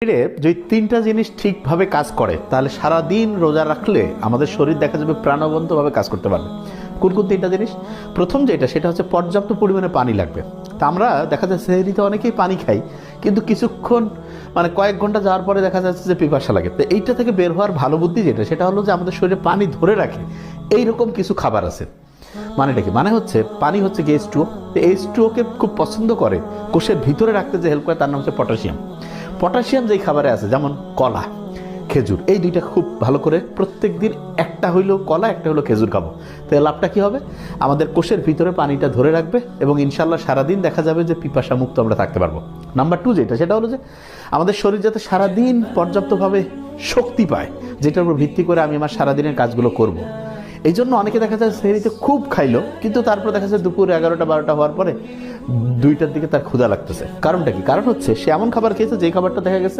শরীরে যদি তিনটা জিনিস ঠিকভাবে কাজ করে তাহলে সারাদিন রোজা রাখলে আমাদের শরীর দেখা যাবে প্রাণবন্তভাবে কাজ করতে পারবে। কোন কোন তিনটা জিনিস? প্রথম যেটা সেটা হচ্ছে পর্যাপ্ত পরিমাণে পানি লাগবে। তা আমরা দেখা যাচ্ছে সেহরিতে অনেকেই পানি খাই, কিন্তু কিছুক্ষণ কয়েক ঘন্টা যাওয়ার পরে দেখা যাচ্ছে যে পিপাসা লাগে। তো এইটা থেকে বের হওয়ার ভালো বুদ্ধি যেটা সেটা হলো যে আমাদের শরীরে পানি ধরে রাখে এইরকম কিছু খাবার আছে। মানেটা কি? মানে হচ্ছে পানি হচ্ছে কি H2O। H2O-কে খুব পছন্দ করে কোষের ভিতরে রাখতে যে হেল্প করে তার নাম হচ্ছে পটাশিয়াম। পটাশিয়াম যেই খাবারে আছে, যেমন কলা, খেজুর, এই দুইটা খুব ভালো করে প্রত্যেক দিন একটা হইলেও কলা, একটা হলো খেজুর খাবো। তো লাভটা কী হবে? আমাদের কোষের ভিতরে পানিটা ধরে রাখবে এবং ইনশাল্লাহ সারাদিন দেখা যাবে যে পিপাসা মুক্ত আমরা থাকতে পারবো। নাম্বার 2 যেটা সেটা হলো যে আমাদের শরীর যাতে সারাদিন পর্যাপ্তভাবে শক্তি পায়, যেটার উপর ভিত্তি করে আমি আমার সারাদিনের কাজগুলো করব। এই জন্য অনেকে দেখা যায় সেহরিতে খুব খাইলো, কিন্তু তারপর দেখা যায় দুপুর 11টা-12টা হওয়ার পরে 2টার দিকে তার ক্ষুধা লাগতেছে। কারণটা কি? কারণ হচ্ছে সে এমন খাবার খেয়েছে যেই খাবারটা দেখা গেছে